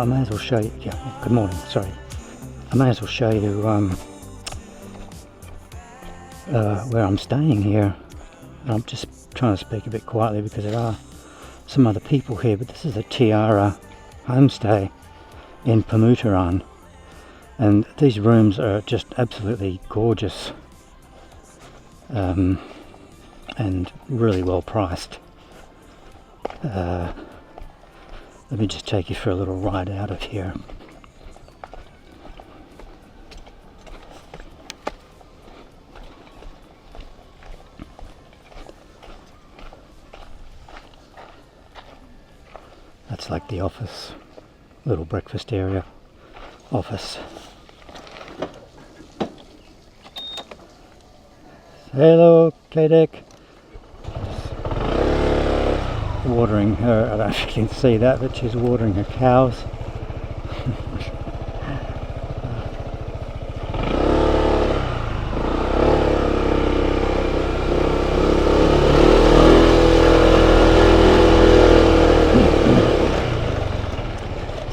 I may as well show you. Yeah, good morning. Sorry, I may as well show you where I'm staying here. I'm just trying to speak a bit quietly because there are some other people here, but this is a Tiara homestay in Permuteran, and these rooms are just absolutely gorgeous and really well priced. Let me just take you for a little ride out of here. That's like the office, little breakfast area, office. Hello, Kadek. Watering her, I don't know if you can see that, but she's watering her cows.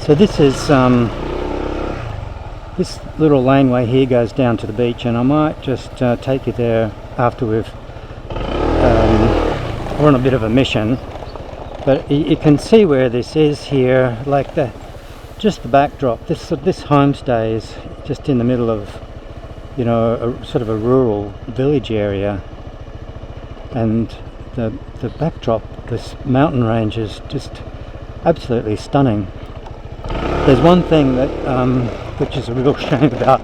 So this is this little laneway here goes down to the beach, and I might just take you there after we're on a bit of a mission. But you can see where this is here, like just the backdrop. This homestay is just in the middle of, you know, a sort of a rural village area, and the backdrop, this mountain range, is just absolutely stunning. There's one thing that which is a real shame about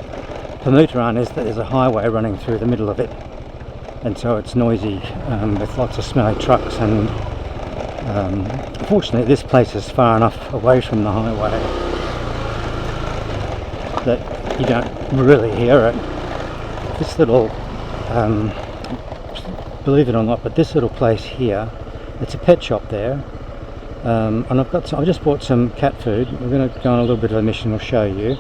Permuteran, is that there's a highway running through the middle of it, and so it's noisy with lots of smelly trucks, and unfortunately this place is far enough away from the highway that you don't really hear it. This little, believe it or not, but this little place here, it's a pet shop there, and I just bought some cat food. We're going to go on a little bit of a mission, we'll show you,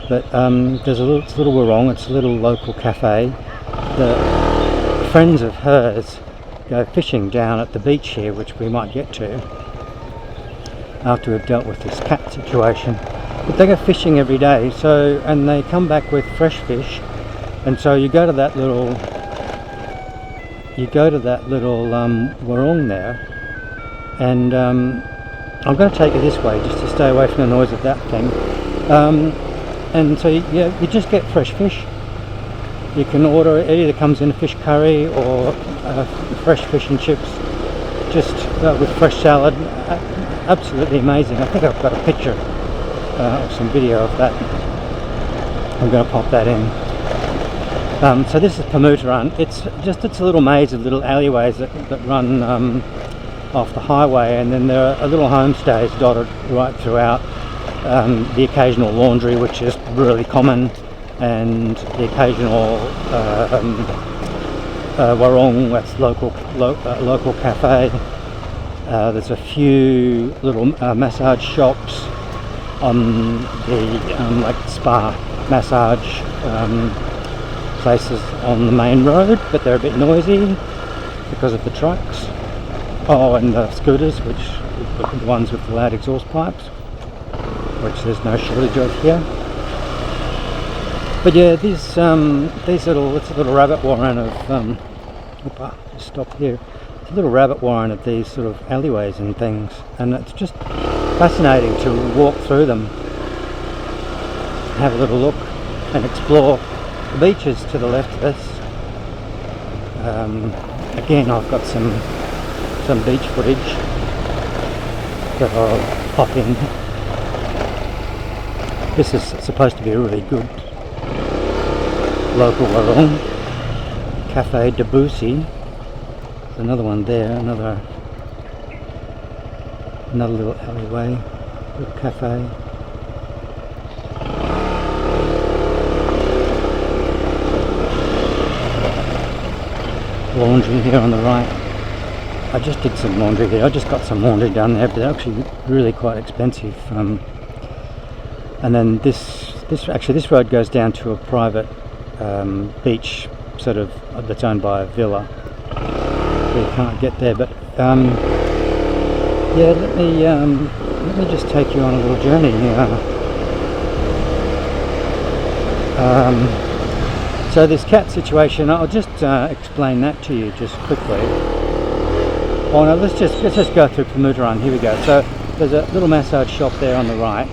but it's a little warong, it's a little local cafe. The friends of hers go fishing down at the beach here, which we might get to after we've dealt with this cat situation. But they go fishing every day, so, and they come back with fresh fish, and so you go to that little warong there, and I'm going to take you this way just to stay away from the noise of that thing. And so you just get fresh fish. You can order it either comes in a fish curry or fresh fish and chips, just with fresh salad. Absolutely amazing. I think I've got a picture of some video of that. I'm going to pop that in. So this is Permuteran. It's a little maze of little alleyways that run off the highway, and then there are little homestays dotted right throughout. The occasional laundry, which is really common, and the occasional warong, that's local cafe. There's a few little massage shops on the like spa massage places on the main road, but they're a bit noisy because of the trucks. Oh, and the scooters, which are the ones with the loud exhaust pipes, which there's no shortage of here. But yeah, it's a little rabbit warren of just stop here. It's a little rabbit warren of these sort of alleyways and things, and it's just fascinating to walk through them, have a little look, and explore. The beach is to the left of us. Again, I've got some beach footage that I'll pop in. This is supposed to be a really good local warong. Cafe Debussy. There's another one there, another little alleyway, little cafe. Laundry here on the right. I just did some laundry there. I just got some laundry down there, but they're actually really quite expensive. And then this road goes down to a private beach, sort of, that's owned by a villa. So you can't get there, but yeah, let me let me just take you on a little journey here. So this cat situation, I'll just explain that to you just quickly. Oh no, let's just go through Permuteran. Here we go. So there's a little massage shop there on the right.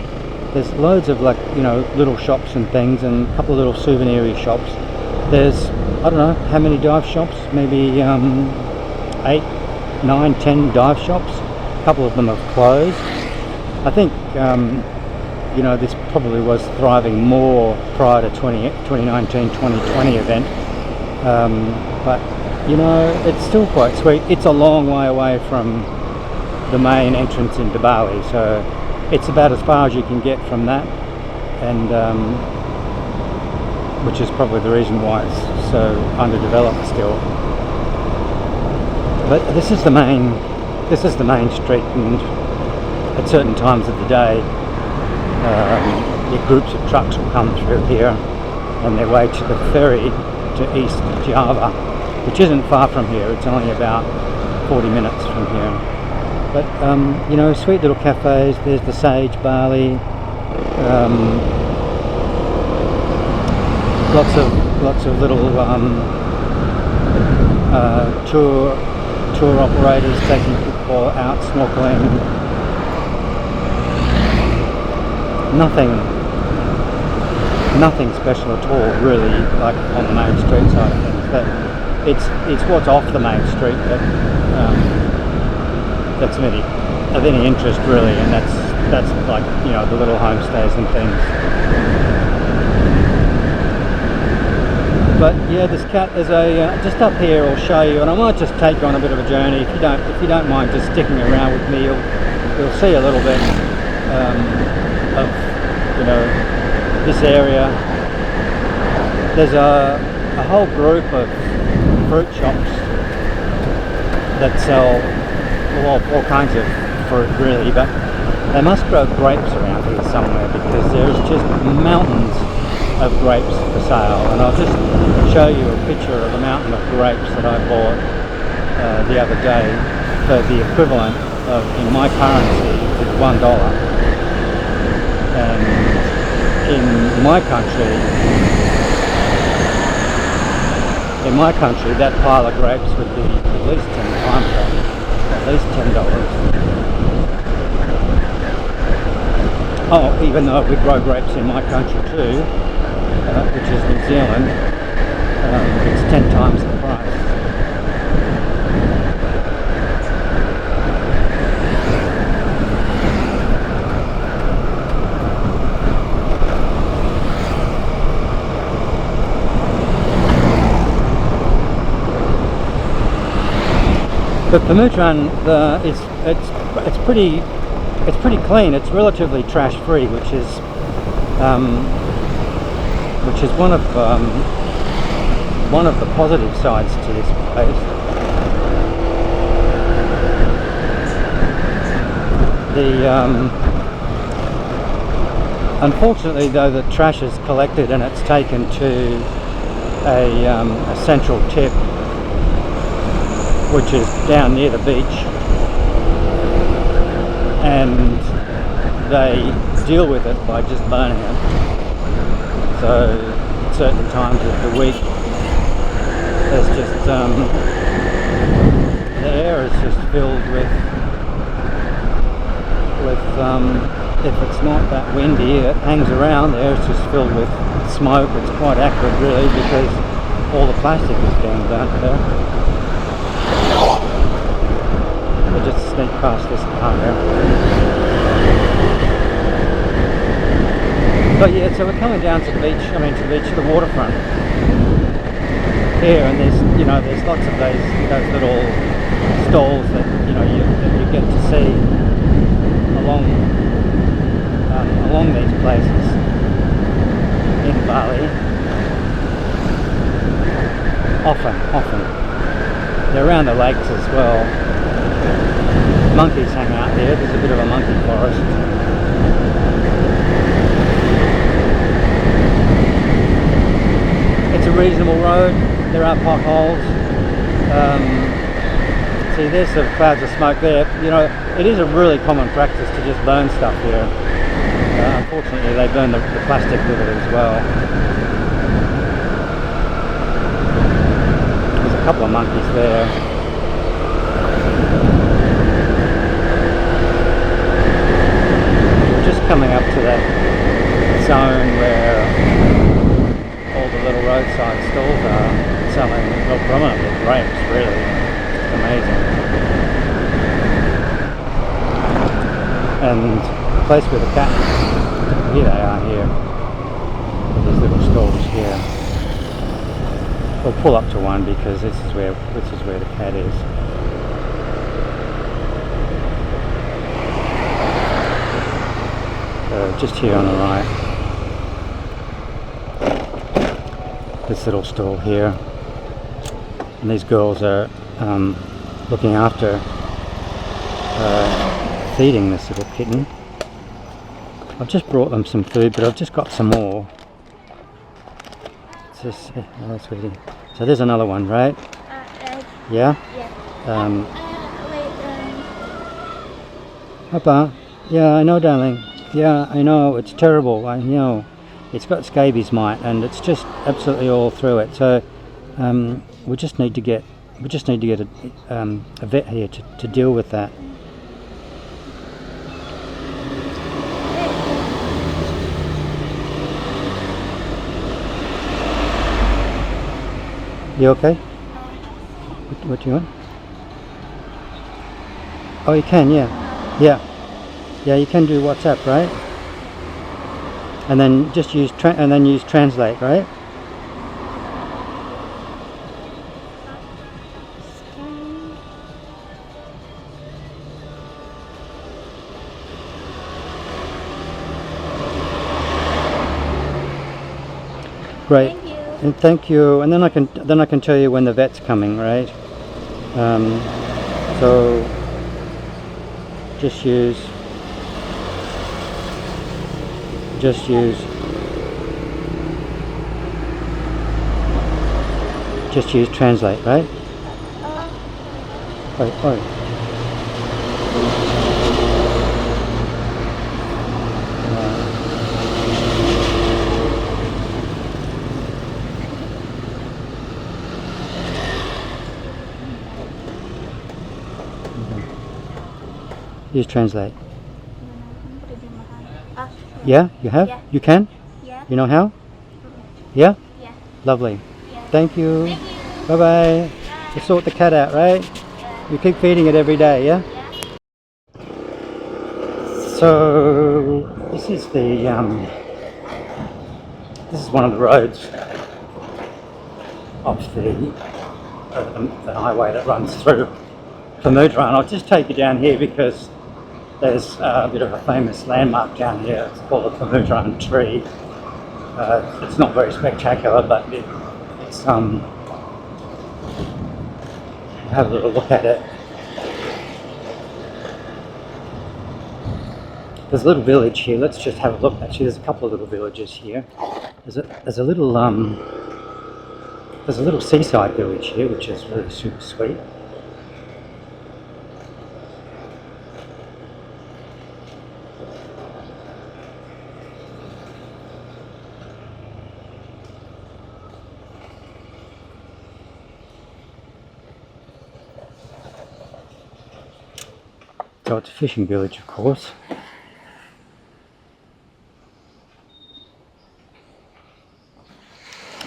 There's loads of, like, you know, little shops and things, and a couple of little souvenir shops. There's, I don't know how many dive shops, maybe 8, 9, 10 dive shops. A couple of them have closed. I think you know, this probably was thriving more prior to 2019 2020 event, but you know, it's still quite sweet. It's a long way away from the main entrance into Bali, so it's about as far as you can get from that, and which is probably the reason why it's so underdeveloped still. But this is the main street, and at certain times of the day, groups of trucks will come through here on their way to the ferry to East Java, which isn't far from here. It's only about 40 minutes from here. But you know, sweet little cafes. There's the Sage Bali. Lots of little tour operators taking people out snorkeling. Nothing special at all, really, like on the main street side of things. But it's what's off the main street that's of any interest, really, and that's like, you know, the little homestays and things. But yeah, this cat, there's a just up here. I'll show you, and I might just take you on a bit of a journey. If you don't mind just sticking around with me, you'll see a little bit of, you know, this area. There's a whole group of fruit shops that sell all kinds of fruit, really, but they must grow grapes around here somewhere, because there's just mountains of grapes for sale. And I'll just show you a picture of a mountain of grapes that I bought the other day for the equivalent of, in my currency, is $1. And in my country, that pile of grapes would be at least 10 times that, at least $10. Oh, even though we grow grapes in my country too, which is New Zealand, it's 10 times the price. But Permuteran, it's pretty clean. It's relatively trash free, which is one of the positive sides to this place. Unfortunately, though, the trash is collected and it's taken to a central tip, which is down near the beach, and they deal with it by just burning it. So at certain times of the week, there's just the air is just filled with if it's not that windy, it hangs around. The air is just filled with smoke. It's quite acrid, really, because all the plastic is being burnt there. We'll just sneak past this car there. But yeah, so we're coming down to the beach, to the waterfront here, and there's lots of those little stalls that you get to see along these places in Bali. Often. They're around the lakes as well. Monkeys hang out there. There's a bit of a monkey forest. It's a reasonable road. There are potholes. So see, there's some clouds of smoke there. You know, it is a really common practice to just burn stuff here. Unfortunately, they burn the plastic with it as well. There's a couple of monkeys there. Just coming up to that zone where all the little roadside stalls are selling, well, prominently grapes, really. It's amazing. And the place where the cat, here they are here. These little stalls here. We'll pull up to one because this is where the cat is. Just here on the right, this little stall here, and these girls are looking after feeding this little kitten. I've just brought them some food, but I've just got some more. It's just, oh, sweetie. So there's another one, right? Yeah? Yeah. Papa? Yeah, I know, darling. Yeah, I know, it's terrible. I know. It's got scabies mite, and it's just absolutely all through it. So we just need to get a vet here to deal with that. You okay? What do you want? Oh, you can, yeah. Yeah, you can do WhatsApp, right? And then just use use translate, right? Great. And thank you. And then I can tell you when the vet's coming, right? So just use translate, right? Oh. Use translate. Yeah, you have? Yeah. You can? Yeah. You know how? Yeah? Yeah. Lovely. Yeah. Thank you. Bye bye. You sort the cat out, right? Yeah. You keep feeding it every day, yeah? Yeah. So this is one of the roads of the highway that runs through Permuteran. I'll just take you down here because there's a bit of a famous landmark down here. It's called the Permuteran tree. It's not very spectacular, but it's have a little look at it. There's a little village here. Let's just have a look. Actually, there's a couple of little villages here. There's a little seaside village here, which is really super sweet. So it's a fishing village, of course.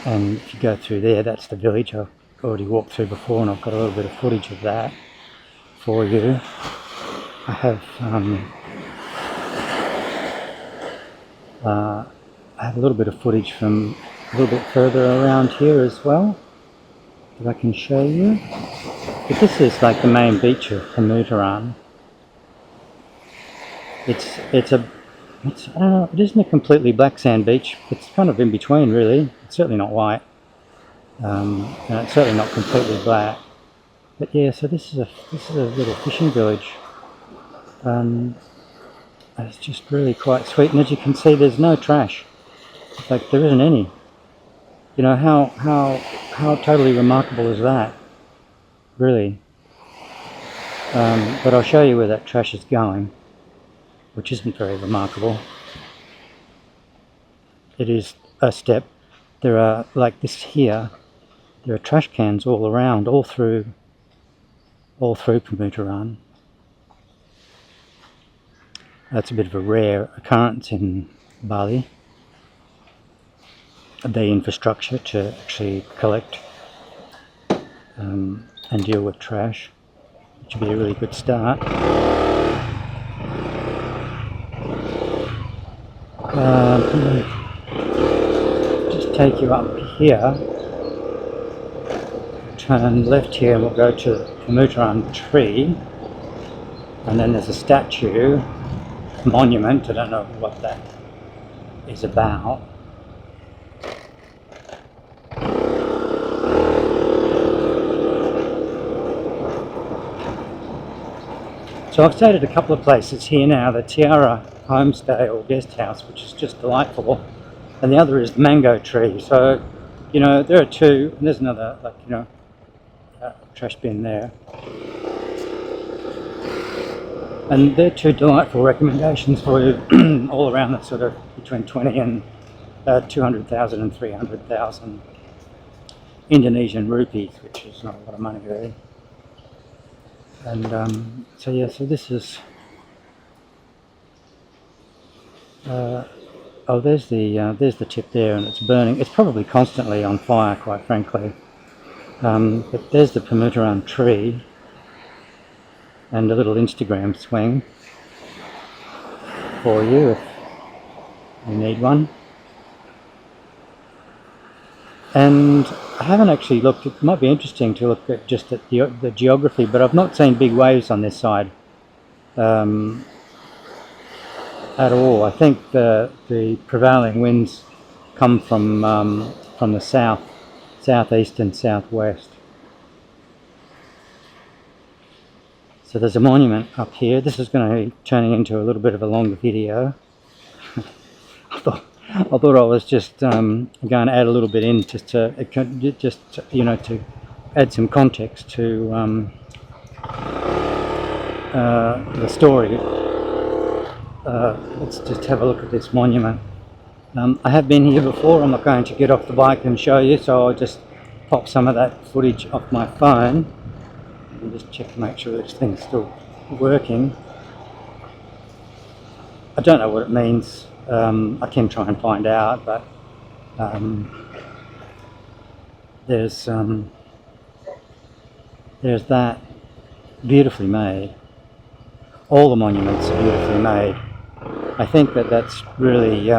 And if you go through there, that's the village I've already walked through before, and I've got a little bit of footage of that for you. I have a little bit of footage from a little bit further around here as well that I can show you. But this is like the main beach of Permuteran. It's I don't know, it isn't a completely black sand beach. It's kind of in between, really. It's certainly not white, and it's certainly not completely black. But yeah, so this is a little fishing village. It's just really quite sweet, and as you can see, there's no trash. Like, there isn't any. You know, how totally remarkable is that? Really. But I'll show you where that trash is going, which isn't very remarkable. It is a step. There are, like this here, there are trash cans all around, all through Permuteran. That's a bit of a rare occurrence in Bali. The infrastructure to actually collect and deal with trash, which would be a really good start. Just take you up here, turn left here, and we'll go to the Permuteran tree, and then there's a statue, monument. I don't know what that is about. So I've stayed at a couple of places here now, the Tiara homestay or guest house, which is just delightful, and the other is the mango tree. So, you know, there are two, and there's another, like, you know, trash bin there. And they're two delightful recommendations for you all around the sort of between 20 and 200,000 and 300,000 Indonesian rupees, which is not a lot of money really. And so yeah, so this is oh, there's the tip there, and it's burning. It's probably constantly on fire, quite frankly. But there's the Permuteran tree, and a little Instagram swing for you if you need one. And I haven't actually looked, it might be interesting to look at just at the geography, but I've not seen big waves on this side at all. I think the prevailing winds come from the south, southeast and southwest. So there's a monument up here. This is going to be turning into a little bit of a longer video. I thought I was just going to add a little bit in just to you know, to add some context to the story. Let's just have a look at this monument. I have been here before. I'm not going to get off the bike and show you, so I'll just pop some of that footage off my phone and just check to make sure this thing's still working. I don't know what it means. I can try and find out, but there's that, beautifully made. All the monuments are beautifully made. I think that's really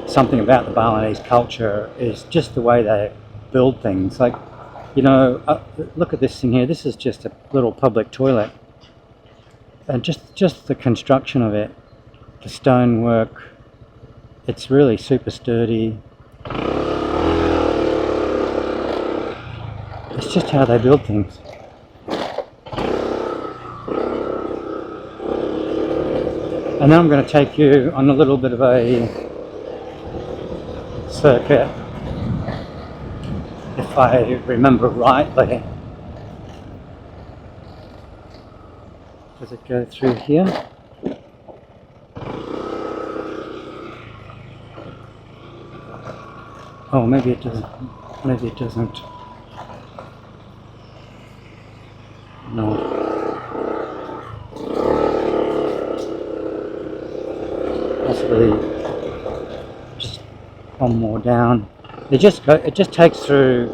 something about the Balinese culture, is just the way they build things. Like, you know, look at this thing here. This is just a little public toilet, and just the construction of it, the stonework, it's really super sturdy. It's just how they build things. And now I'm going to take you on a little bit of a circuit, if I remember rightly. Does it go through here? Oh, maybe it doesn't. Maybe it doesn't. No. Possibly just one more down. It just takes us through.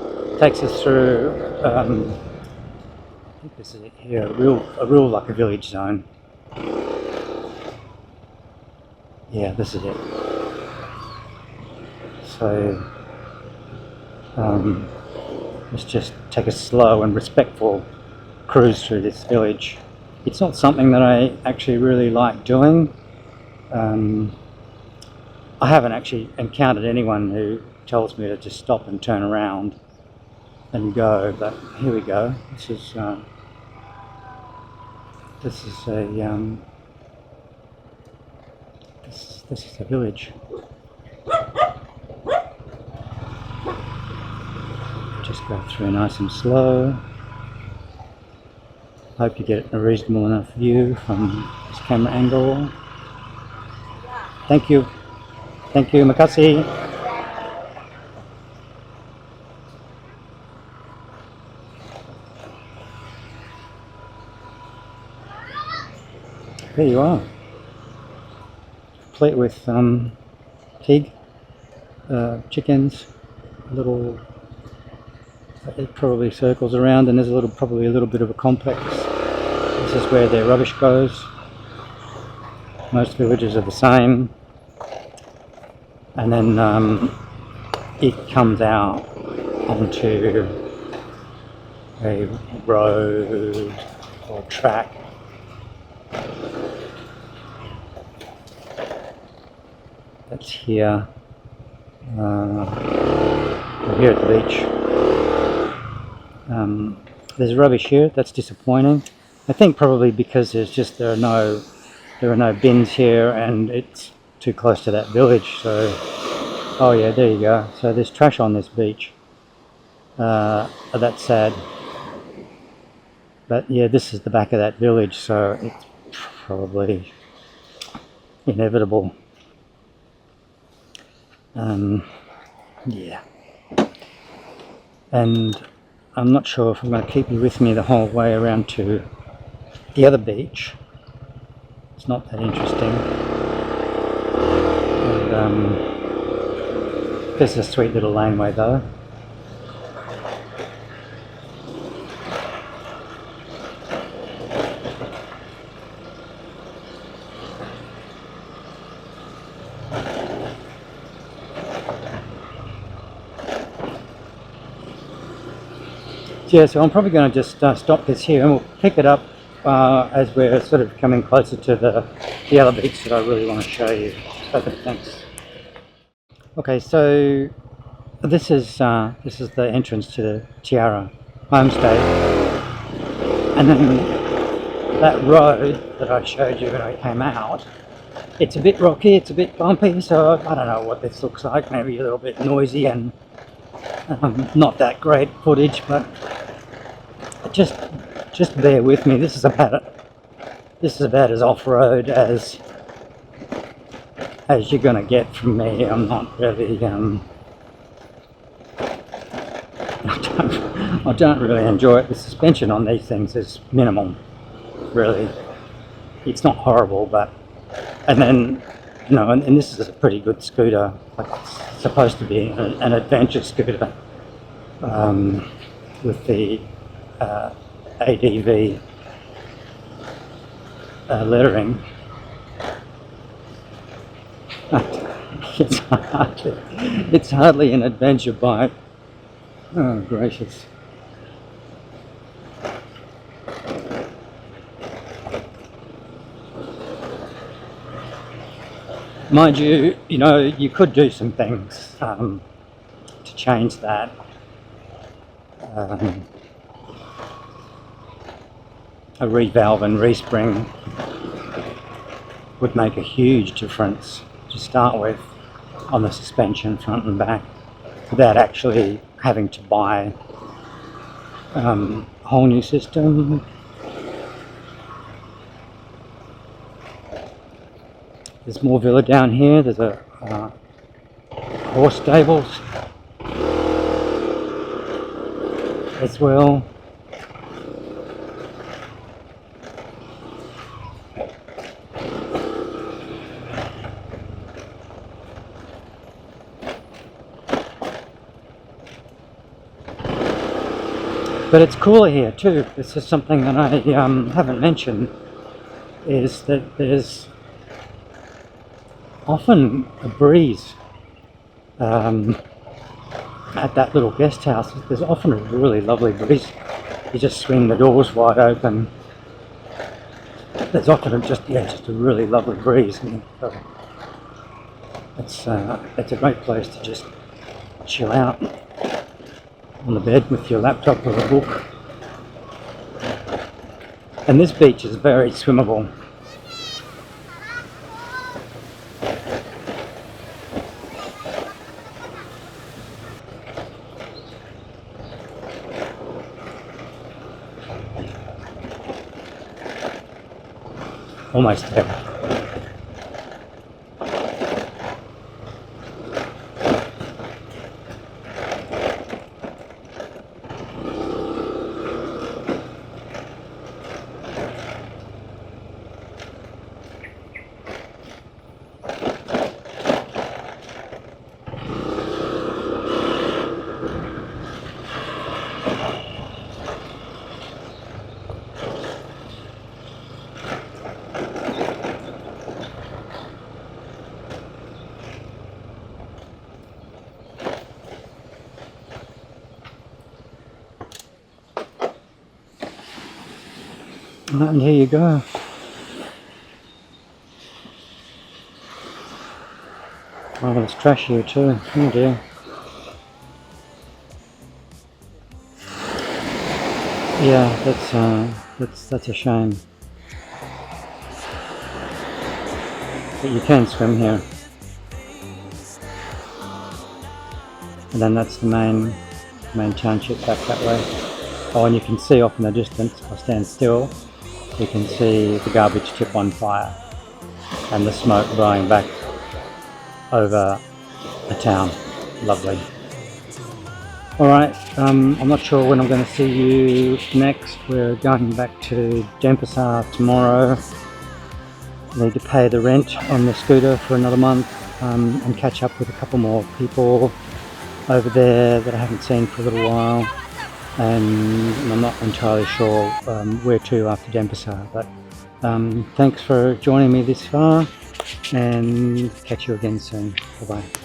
I think this is it here. A real like a village zone. Yeah, this is it. So let's just take a slow and respectful cruise through this village. It's not something that I actually really like doing. I haven't actually encountered anyone who tells me to just stop and turn around and go, but here we go. This is a this is a village. Just go through nice and slow. Hope you get a reasonable enough view from this camera angle. Thank you. Thank you, makasih. There you are. Complete with pig, chickens, little. It probably circles around, and there's probably a little bit of a complex. This is where their rubbish goes. Most villages are the same, and then it comes out onto a road or track. That's here. We're here at the beach. There's rubbish here. That's disappointing. I think probably because there are no bins here, and it's too close to that village. So, oh yeah, there you go. So there's trash on this beach. That's sad. But yeah, this is the back of that village, so it's probably inevitable. Yeah. And I'm not sure if I'm going to keep you with me the whole way around to the other beach. It's not that interesting. And this is a sweet little laneway though. Yeah, so I'm probably going to just stop this here, and we'll pick it up as we're sort of coming closer to the other beach that I really want to show you. Okay, thanks. Okay, so this is the entrance to the Tiara homestay, and then that road that I showed you when I came out, it's a bit rocky, it's a bit bumpy, so I don't know what this looks like. Maybe a little bit noisy and not that great footage, but just bear with me. This is about as off-road as you're gonna get from me. I'm not really I don't really enjoy it. The suspension on these things is minimal, really. It's not horrible, but and then and this is a pretty good scooter. Like it's supposed to be an adventure scooter with the ADV lettering. It's hardly an adventure bike. Oh gracious. Mind you, you could do some things to change that. A revalve and respring would make a huge difference to start with on the suspension front and back, without actually having to buy a whole new system. There's more villa down here. There's a horse stables as well. But it's cooler here too. This is something that I haven't mentioned, is that there's often a breeze at that little guest house. There's often a really lovely breeze. You just swing the doors wide open. There's often just a really lovely breeze. And it's a great place to just chill out on the bed with your laptop or a book. And this beach is very swimmable. almost there. And here you go. Oh, there's trash here too. Oh dear. Yeah, that's a shame. But you can swim here. And then that's the main township back that way. Oh, and you can see off in the distance, if I stand still, you can see the garbage tip on fire and the smoke blowing back over the town. Lovely. Alright, I'm not sure when I'm going to see you next. We're going back to Denpasar tomorrow. Need to pay the rent on the scooter for another month, and catch up with a couple more people over there that I haven't seen for a little while. And I'm not entirely sure where to after Denpasar, but thanks for joining me this far, and catch you again soon. Bye bye.